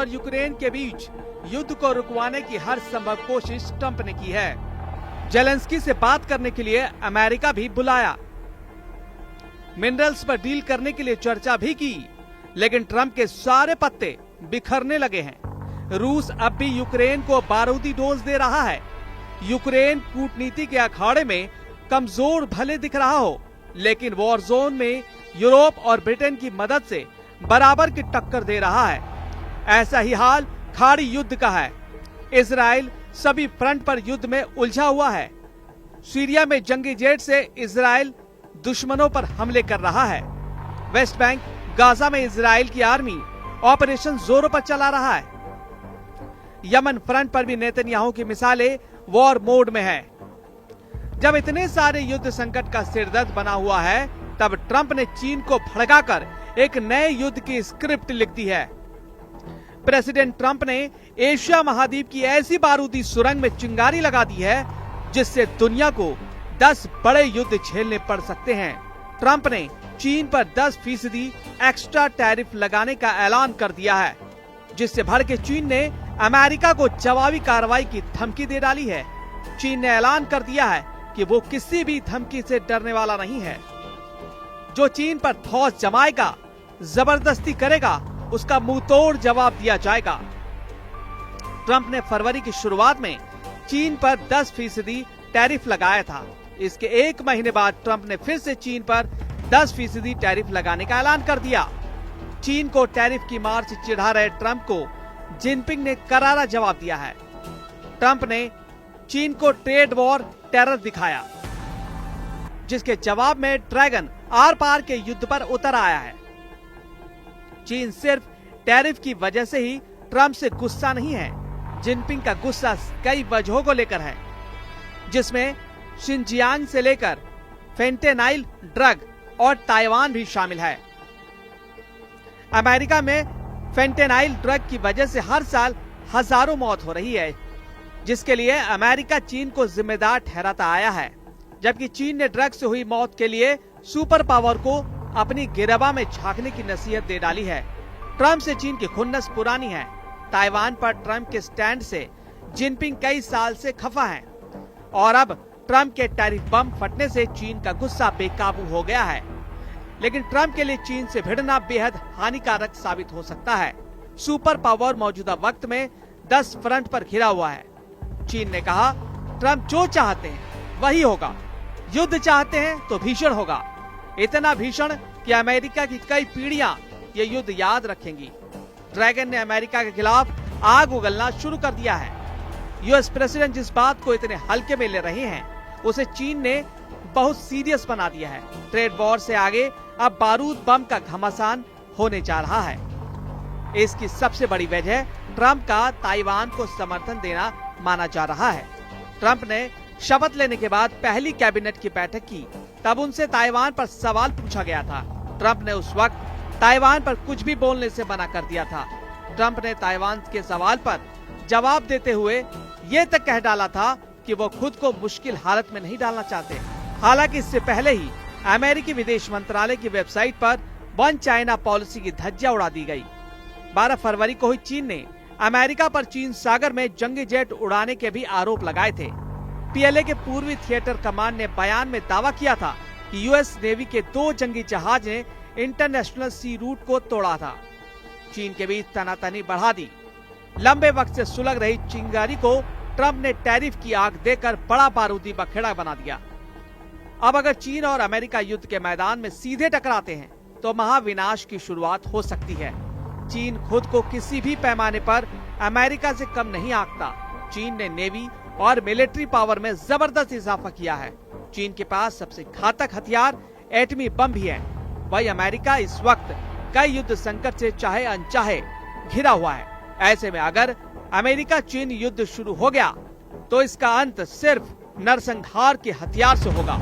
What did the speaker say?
और यूक्रेन के बीच युद्ध को रुकवाने की हर संभव कोशिश ट्रंप ने की है। जेलेंस्की से बात करने के लिए अमेरिका भी बुलाया, मिनरल्स पर डील करने के लिए चर्चा भी की, लेकिन ट्रंप के सारे पत्ते बिखरने लगे हैं। रूस अब भी यूक्रेन को बारूदी डोज दे रहा है। यूक्रेन कूटनीति के अखाड़े में कमजोर भले दिख रहा हो, लेकिन वॉर जोन में यूरोप और ब्रिटेन की मदद से बराबर की टक्कर दे रहा है। ऐसा ही हाल खाड़ी युद्ध का है। इजराइल सभी फ्रंट पर युद्ध में उलझा हुआ है। सीरिया में जंगी जेट से इजराइल दुश्मनों पर हमले कर रहा है। वेस्ट बैंक, गाजा में इजराइल की आर्मी ऑपरेशन जोरों पर चला रहा है। यमन फ्रंट पर भी नेतन्याहू की मिसालें वॉर मोड में है। जब इतने सारे युद्ध संकट का सिरदर्द बना हुआ है, तब ट्रंप ने चीन को भड़काकर एक नए युद्ध की स्क्रिप्ट लिख दी है। प्रेसिडेंट ट्रंप ने एशिया महाद्वीप की ऐसी बारूदी सुरंग में चिंगारी लगा दी है जिससे दुनिया को 10 बड़े युद्ध झेलने पड़ सकते हैं। ट्रंप ने चीन पर 10% एक्स्ट्रा टैरिफ लगाने का ऐलान कर दिया है, जिससे भड़के चीन ने अमेरिका को जवाबी कार्रवाई की धमकी दे डाली है। चीन ने ऐलान कर दिया है कि वो किसी भी धमकी से डरने वाला नहीं है। जो चीन पर ठोस जमाएगा, जबरदस्ती करेगा, उसका मुंह तोड़ जवाब दिया जाएगा। ट्रंप ने फरवरी की शुरुआत में चीन पर 10% टैरिफ लगाया था। इसके एक महीने बाद ट्रंप ने फिर से चीन पर 10% टैरिफ लगाने का ऐलान कर दिया। चीन को टैरिफ की मार से चिढ़ा रहे ट्रंप को जिनपिंग ने करारा जवाब दिया है। ट्रंप ने चीन को ट्रेड वॉर टेरर दिखाया, जिसके जवाब में ड्रैगन आर पार के युद्ध पर उतर आया है। चीन सिर्फ टैरिफ की वजह से ही ट्रंप से गुस्सा नहीं है। जिनपिंग का गुस्सा कई वजहों को लेकर है, जिसमें शिनजियांग से लेकर फेंटेनाइल ड्रग और ताइवान भी शामिल है। अमेरिका में फेंटेनाइल ड्रग की वजह से हर साल हजारों मौत हो रही है, जिसके लिए अमेरिका चीन को जिम्मेदार ठहराता आया है। जबकि चीन ने ड्रग से हुई मौत के लिए सुपर पावर को अपनी गिरबा में झांकने की नसीहत दे डाली है। ट्रंप से चीन की खुन्नस पुरानी है। ताइवान पर ट्रंप के स्टैंड से जिनपिंग कई साल से खफा है और अब ट्रंप के टैरिफ बम फटने से चीन का गुस्सा बेकाबू हो गया है। लेकिन ट्रंप के लिए चीन से भिड़ना बेहद हानिकारक साबित हो सकता है। सुपर पावर मौजूदा वक्त में 10 फ्रंट पर घिरा हुआ है। चीन ने कहा, ट्रंप जो चाहते हैं वही होगा। युद्ध चाहते हैं तो भीषण होगा, इतना भीषण कि अमेरिका की कई पीढ़ियां ये युद्ध याद रखेंगी। ड्रैगन ने अमेरिका के खिलाफ आग उगलना शुरू कर दिया है। यूएस प्रेसिडेंट जिस बात को इतने हल्के में ले रहे हैं, उसे चीन ने बहुत सीरियस बना दिया है। ट्रेड वॉर से आगे अब बारूद बम का घमासान होने जा रहा है। इसकी सबसे बड़ी वजह ट्रंप का ताइवान को समर्थन देना माना जा रहा है। ट्रंप ने शपथ लेने के बाद पहली कैबिनेट की बैठक की, तब उनसे ताइवान पर सवाल पूछा गया था। ट्रंप ने उस वक्त ताइवान पर कुछ भी बोलने से मना कर दिया था। ट्रंप ने ताइवान के सवाल पर जवाब देते हुए ये तक कह डाला था कि वो खुद को मुश्किल हालत में नहीं डालना चाहते। हालांकि इससे पहले ही अमेरिकी विदेश मंत्रालय की वेबसाइट पर वन चाइना पॉलिसी की धज्जियां उड़ा दी गई। 12 फरवरी को ही चीन ने अमेरिका पर चीन सागर में जंगी जेट उड़ाने के भी आरोप लगाए थे। पीएलए के पूर्वी थिएटर कमांड ने बयान में दावा किया था कि यूएस नेवी के 2 जंगी जहाज ने इंटरनेशनल सी रूट को तोड़ा था। चीन के बीच तनातनी बढ़ा दी। लंबे वक्त से सुलग रही चिंगारी को ट्रंप ने टैरिफ की आग देकर बड़ा बारूदी बखेड़ा बना दिया। अब अगर चीन और अमेरिका युद्ध के मैदान में सीधे टकराते हैं तो महाविनाश की शुरुआत हो सकती है। चीन खुद को किसी भी पैमाने पर अमेरिका से कम नहीं आंकता। चीन ने नेवी और मिलिट्री पावर में जबरदस्त इजाफा किया है। चीन के पास सबसे घातक हथियार एटमी बम भी है। वही अमेरिका इस वक्त कई युद्ध संकट से चाहे अनचाहे घिरा हुआ है। ऐसे में अगर अमेरिका चीन युद्ध शुरू हो गया तो इसका अंत सिर्फ नरसंहार के हथियार से होगा।